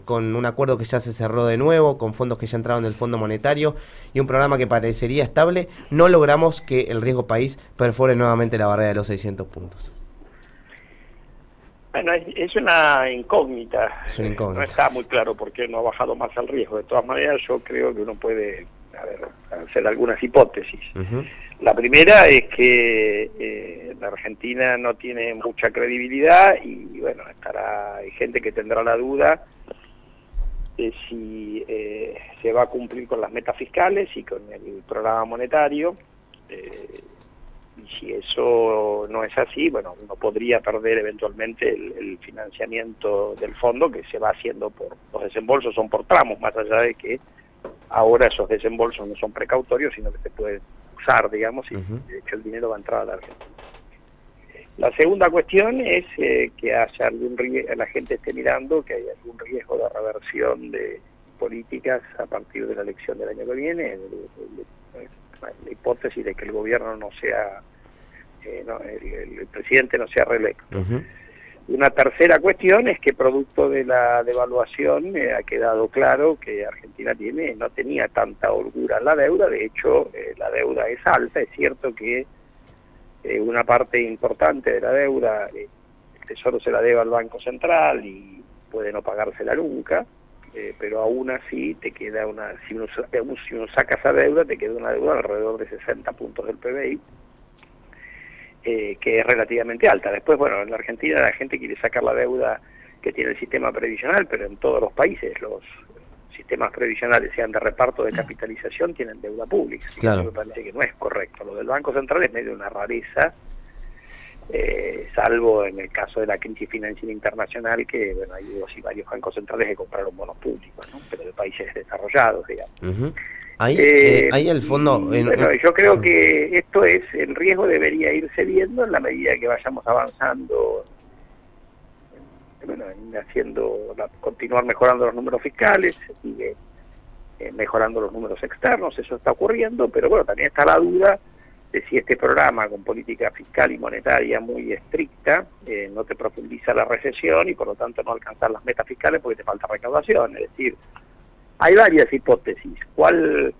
con un acuerdo que ya se cerró de nuevo, con fondos que ya entraron del Fondo Monetario y un programa que parecería estable, no logramos que el riesgo país perfore nuevamente la barrera de los 600 puntos? Bueno, es una incógnita. Es una incógnita. No está muy claro por qué no ha bajado más el riesgo. De todas maneras, yo creo que uno puede hacer algunas hipótesis. La primera es que la Argentina no tiene mucha credibilidad y bueno, hay gente que tendrá la duda de si se va a cumplir con las metas fiscales y con el programa monetario. Y si eso no es así, bueno, uno podría perder eventualmente el financiamiento del fondo que se va haciendo por los desembolsos, son por tramos, más allá de que ahora esos desembolsos no son precautorios, sino que se pueden usar, digamos, y de hecho el dinero va a entrar a la Argentina. La segunda cuestión es que haya algún riesgo, la gente esté mirando que hay algún riesgo de reversión de políticas a partir de la elección del año que viene, la hipótesis de que el gobierno no sea, el presidente no sea reelecto. Una tercera cuestión es que producto de la devaluación ha quedado claro que Argentina no tenía tanta holgura en la deuda, de hecho la deuda es alta, es cierto que una parte importante de la deuda el Tesoro se la debe al Banco Central y puede no pagársela nunca, pero aún así te queda si uno saca esa deuda, te queda una deuda alrededor de 60 puntos del PBI, que es relativamente alta. Después, bueno, en la Argentina la gente quiere sacar la deuda que tiene el sistema previsional, pero en todos los países los sistemas previsionales, sean de reparto de capitalización, tienen deuda pública. Claro. Me parece que no es correcto. Lo del Banco Central es medio una rareza, salvo en el caso de la crisis financiera internacional, que bueno, hay varios bancos centrales que compraron bonos públicos, ¿no? Pero de países desarrollados, digamos. Ahí el fondo... Bueno, yo creo que el riesgo debería irse viendo en la medida que vayamos avanzando, continuar mejorando los números fiscales, sigue mejorando los números externos, eso está ocurriendo, pero bueno, también está la duda de si este programa con política fiscal y monetaria muy estricta no te profundiza la recesión y por lo tanto no alcanzar las metas fiscales porque te falta recaudación. Es decir, hay varias hipótesis. ¿Cuál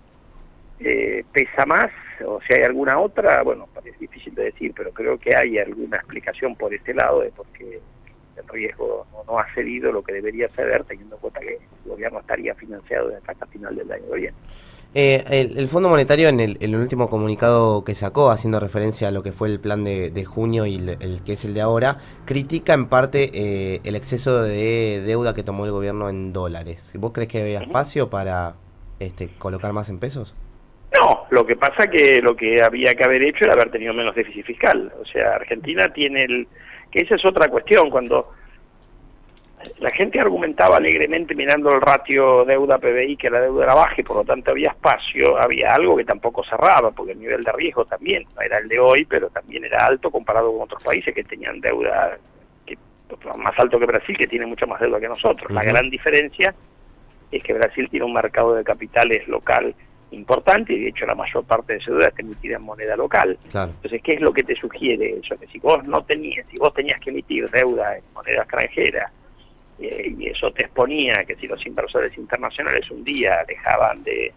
pesa más? O si hay alguna otra, bueno, es difícil de decir, pero creo que hay alguna explicación por este lado de por qué el riesgo no ha cedido lo que debería ceder, teniendo en cuenta que el gobierno estaría financiado hasta final del año que viene. El Fondo Monetario en el último comunicado que sacó, haciendo referencia a lo que fue el plan de junio y el que es el de ahora, critica en parte el exceso de deuda que tomó el gobierno en dólares. ¿Vos crees que había espacio para colocar más en pesos? No, lo que pasa que lo que había que haber hecho era haber tenido menos déficit fiscal. O sea, Argentina tiene que esa es otra cuestión, cuando la gente argumentaba alegremente mirando el ratio deuda-PBI que la deuda era baja y por lo tanto había espacio, había algo que tampoco cerraba, porque el nivel de riesgo también no era el de hoy, pero también era alto comparado con otros países que tenían deuda más alto que Brasil, que tiene mucha más deuda que nosotros. La gran diferencia es que Brasil tiene un mercado de capitales local importante y de hecho la mayor parte de su deuda está emitida en moneda local. Claro. Entonces, ¿qué es lo que te sugiere eso? Que si vos tenías que emitir deuda en moneda extranjera, y eso te exponía que si los inversores internacionales un día dejaban de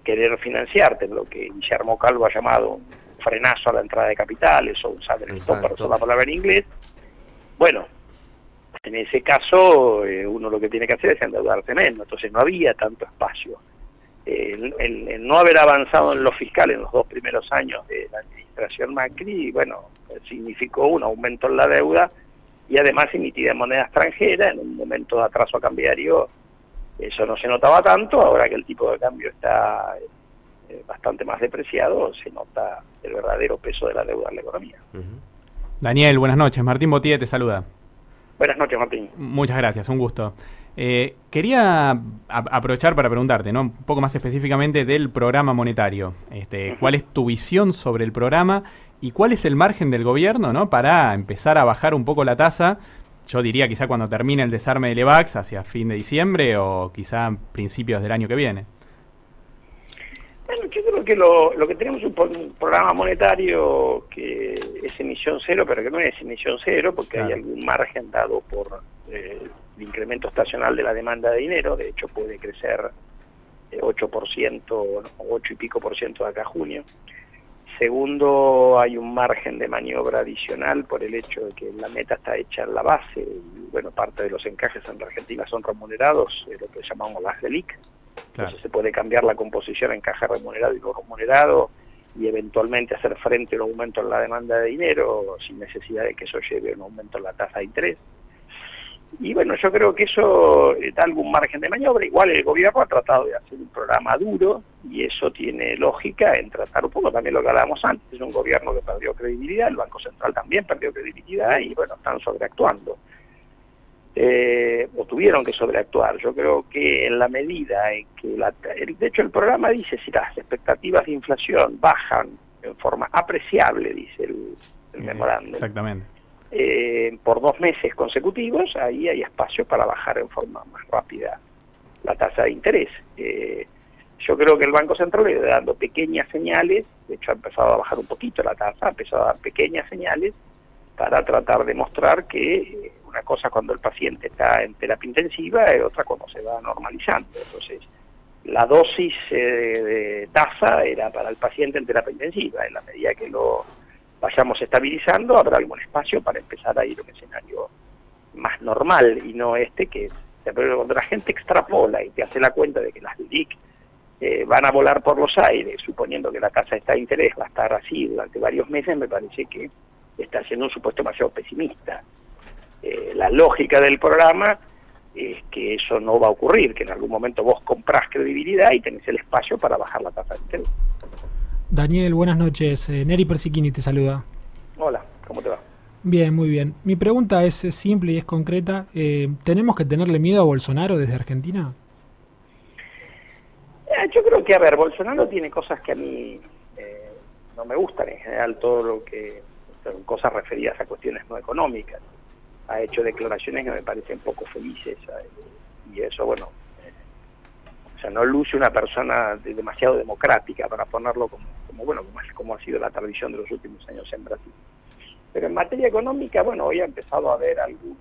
querer financiarte, lo que Guillermo Calvo ha llamado un frenazo a la entrada de capitales o un salary stop, para usar la palabra en inglés, bueno, en ese caso uno lo que tiene que hacer es endeudarse menos, entonces no había tanto espacio. El no haber avanzado en lo fiscal en los 2 primeros años de la administración Macri, bueno, significó un aumento en la deuda y además emitida en moneda extranjera. En un momento de atraso cambiario eso no se notaba tanto, ahora que el tipo de cambio está bastante más depreciado, se nota el verdadero peso de la deuda en la economía. Daniel, buenas noches, Martín Botier te saluda. Buenas noches, Martín. Muchas gracias, un gusto. Quería aprovechar para preguntarte, ¿no?, un poco más específicamente del programa monetario. ¿Cuál es tu visión sobre el programa y cuál es el margen del gobierno, ¿no?, para empezar a bajar un poco la tasa? Yo diría quizá cuando termine el desarme del EVAX hacia fin de diciembre o quizá principios del año que viene. Bueno, yo creo que lo que tenemos es un programa monetario que es emisión cero, pero que no es emisión cero porque hay algún margen dado por el incremento estacional de la demanda de dinero. De hecho puede crecer 8% o 8 y pico por ciento de acá a junio. Segundo, hay un margen de maniobra adicional por el hecho de que la meta está hecha en la base y bueno, parte de los encajes en la Argentina son remunerados, lo que llamamos las LELIC. Entonces se puede cambiar la composición en caja remunerado y no remunerado y eventualmente hacer frente a un aumento en la demanda de dinero sin necesidad de que eso lleve a un aumento en la tasa de interés. Y bueno, yo creo que eso da algún margen de maniobra. Igual el gobierno ha tratado de hacer un programa duro y eso tiene lógica en tratar un poco también lo que hablábamos antes. Es un gobierno que perdió credibilidad, el Banco Central también perdió credibilidad y bueno, están sobreactuando. O tuvieron que sobreactuar. Yo creo que en la medida en que de hecho el programa dice si las expectativas de inflación bajan en forma apreciable, dice el memorándum, exactamente, por 2 meses consecutivos, ahí hay espacio para bajar en forma más rápida la tasa de interés. Yo creo que el Banco Central le está dando pequeñas señales, de hecho ha empezado a bajar un poquito la tasa, ha empezado a dar pequeñas señales para tratar de mostrar que una cosa cuando el paciente está en terapia intensiva y otra cuando se va normalizando. Entonces, la dosis de tasa era para el paciente en terapia intensiva. En la medida que lo vayamos estabilizando, habrá algún espacio para empezar a ir a un escenario más normal y no que pero cuando la gente extrapola y te hace la cuenta de que las LELIC van a volar por los aires, suponiendo que la tasa de interés va a estar así durante varios meses, me parece que está haciendo un supuesto demasiado pesimista. La lógica del programa es que eso no va a ocurrir, que en algún momento vos comprás credibilidad y tenés el espacio para bajar la tasa de interés. Daniel, buenas noches. Neri Persichini te saluda. Hola, ¿cómo te va? Bien, muy bien. Mi pregunta es simple y es concreta. ¿Tenemos que tenerle miedo a Bolsonaro desde Argentina? Yo creo que, a ver, Bolsonaro tiene cosas que a mí no me gustan en general, todo lo que son cosas referidas a cuestiones no económicas. Ha hecho declaraciones que me parecen poco felices y eso, bueno, o sea, no luce una persona demasiado democrática, para ponerlo como ha sido la tradición de los últimos años en Brasil. Pero en materia económica, bueno, hoy ha empezado a haber algún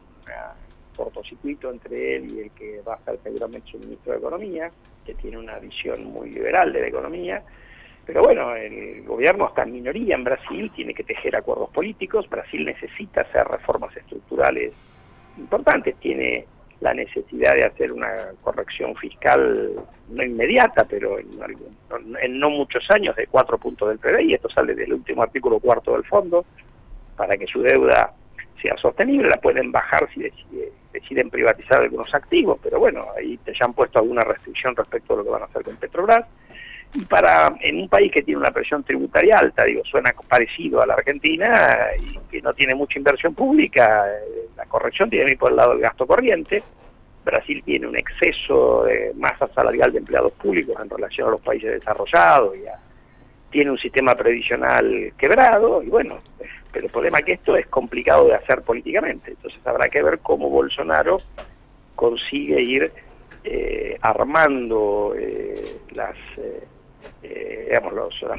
cortocircuito entre él y el que va a ser seguramente su ministro de Economía, que tiene una visión muy liberal de la economía. Pero bueno, el gobierno está en minoría en Brasil, tiene que tejer acuerdos políticos. Brasil necesita hacer reformas estructurales importantes, tiene la necesidad de hacer una corrección fiscal no inmediata, pero en no muchos años, de 4 puntos del PBI. Esto sale del último artículo 4 del fondo, para que su deuda sea sostenible. La pueden bajar si deciden privatizar algunos activos, pero bueno, ahí ya han puesto alguna restricción respecto a lo que van a hacer con Petrobras. Y en un país que tiene una presión tributaria alta, suena parecido a la Argentina, y que no tiene mucha inversión pública, la corrección tiene que ir por el lado del gasto corriente. Brasil tiene un exceso de masa salarial de empleados públicos en relación a los países desarrollados, tiene un sistema previsional quebrado, y bueno, pero el problema es que esto es complicado de hacer políticamente. Entonces habrá que ver cómo Bolsonaro consigue ir armando las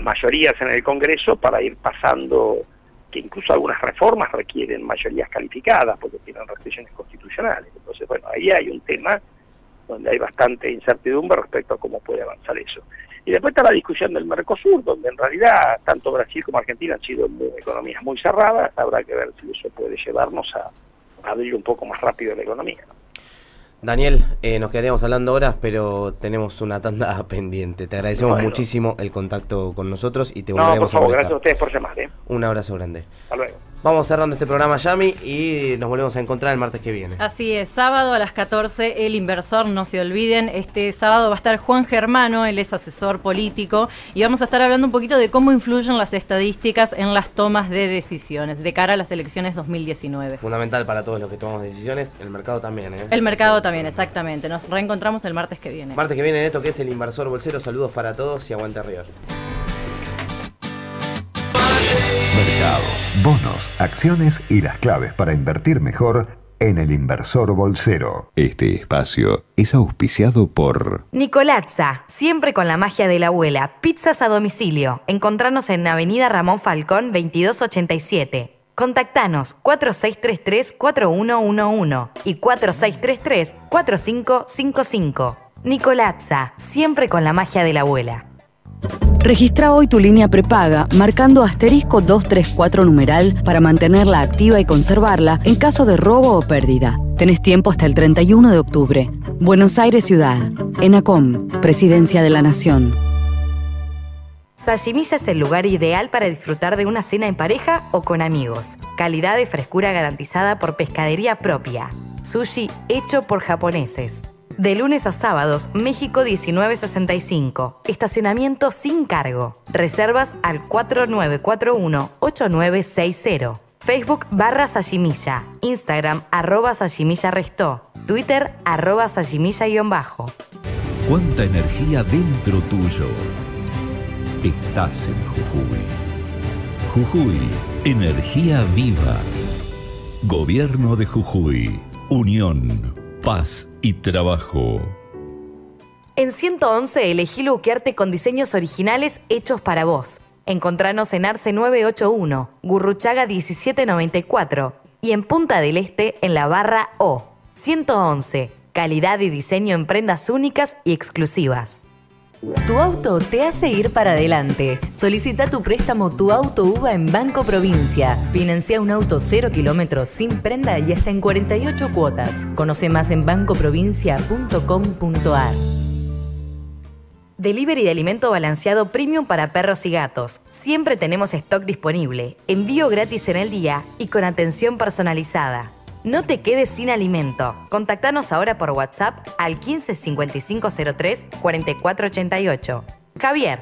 mayorías en el Congreso para ir pasando, que incluso algunas reformas requieren mayorías calificadas porque tienen restricciones constitucionales. Entonces, bueno, ahí hay un tema donde hay bastante incertidumbre respecto a cómo puede avanzar eso. Y después está la discusión del Mercosur, donde en realidad tanto Brasil como Argentina han sido economías muy cerradas. Habrá que ver si eso puede llevarnos a abrir un poco más rápido la economía, ¿no? Daniel, nos quedaríamos hablando horas, pero tenemos una tanda pendiente. Te agradecemos muchísimo el contacto con nosotros y te volveremos por favor, a molestar. gracias a ustedes por llamar. Un abrazo grande. Hasta luego. Vamos cerrando este programa, Yami, y nos volvemos a encontrar el martes que viene. Así es, sábado a las 14, El Inversor, no se olviden. Este sábado va a estar Juan Germano, él es asesor político, y vamos a estar hablando un poquito de cómo influyen las estadísticas en las tomas de decisiones de cara a las elecciones 2019. Fundamental para todos los que tomamos decisiones, el mercado también, ¿eh? El mercado también, exactamente. Nos reencontramos el martes que viene. Martes que viene en esto que es El Inversor Bolsero. Saludos para todos y aguante River. Mercados, bonos, acciones y las claves para invertir mejor en El Inversor Bolsero. Este espacio es auspiciado por Nicolazza, siempre con la magia de la abuela. Pizzas a domicilio. Encontrarnos en Avenida Ramón Falcón 2287. Contactanos 4633-4111 y 4633-4555. Nicolazza, siempre con la magia de la abuela. Registra hoy tu línea prepaga marcando *234 numeral para mantenerla activa y conservarla en caso de robo o pérdida. Tenés tiempo hasta el 31 de octubre. Buenos Aires Ciudad. ENACOM, Presidencia de la Nación. Sashimilla es el lugar ideal para disfrutar de una cena en pareja o con amigos. Calidad y frescura garantizada por pescadería propia. Sushi hecho por japoneses. De lunes a sábados, México 1965. Estacionamiento sin cargo. Reservas al 4941-8960. Facebook /Sashimilla. Instagram @SashimillaRestó. Twitter @Sashimilla_. ¿Cuánta energía dentro tuyo? Estás en Jujuy. Jujuy, energía viva. Gobierno de Jujuy. Unión, paz y trabajo. En 111 elegí luquearte con diseños originales hechos para vos. Encontranos en Arce 981, Gurruchaga 1794 y en Punta del Este en la barra O. 111, calidad y diseño en prendas únicas y exclusivas. Tu auto te hace ir para adelante. Solicita tu préstamo Tu Auto UVA en Banco Provincia. Financia un auto 0 kilómetros sin prenda y hasta en 48 cuotas. Conoce más en bancoprovincia.com.ar. Delivery de alimento balanceado premium para perros y gatos. Siempre tenemos stock disponible, envío gratis en el día y con atención personalizada. No te quedes sin alimento. Contactanos ahora por WhatsApp al 15 5503 4488. Javier.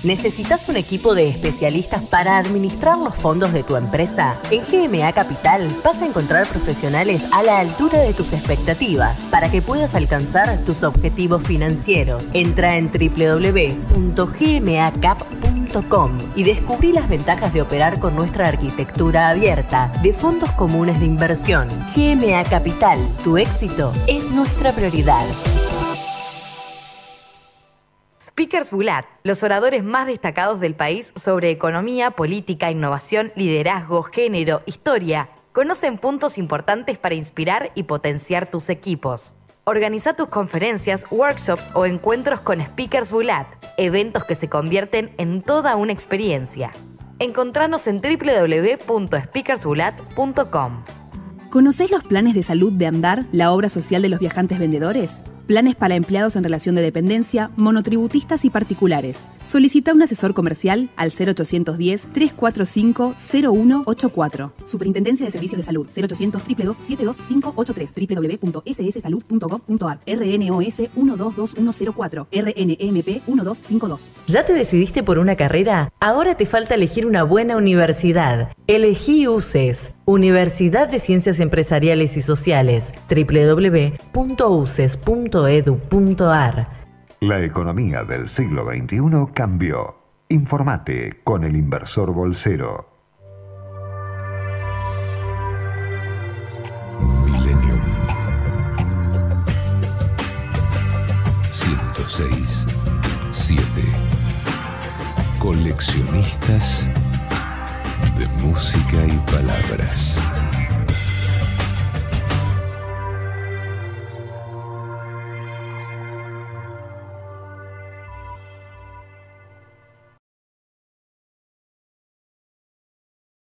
¿Necesitas un equipo de especialistas para administrar los fondos de tu empresa? En GMA Capital vas a encontrar profesionales a la altura de tus expectativas para que puedas alcanzar tus objetivos financieros. Entra en www.gmacap.com y descubrí las ventajas de operar con nuestra arquitectura abierta de fondos comunes de inversión. GMA Capital, tu éxito es nuestra prioridad. Speakers Bulat, los oradores más destacados del país sobre economía, política, innovación, liderazgo, género, historia, conocen puntos importantes para inspirar y potenciar tus equipos. Organiza tus conferencias, workshops o encuentros con Speakers Bulat, eventos que se convierten en toda una experiencia. Encontranos en www.speakersbulat.com. ¿Conocés los planes de salud de Andar, la obra social de los viajantes vendedores? Planes para empleados en relación de dependencia, monotributistas y particulares. Solicita un asesor comercial al 0810-345-0184. Superintendencia de Servicios de Salud, 0800-222-72583, www.sssalud.gov.ar, RNOS 122104, RNMP 1252. ¿Ya te decidiste por una carrera? Ahora te falta elegir una buena universidad. Elegí UCES, Universidad de Ciencias Empresariales y Sociales, www.uces.edu.ar. La economía del siglo XXI cambió. Informate con el inversor bolsero. Millennium 106.7. Coleccionistas de música y palabras.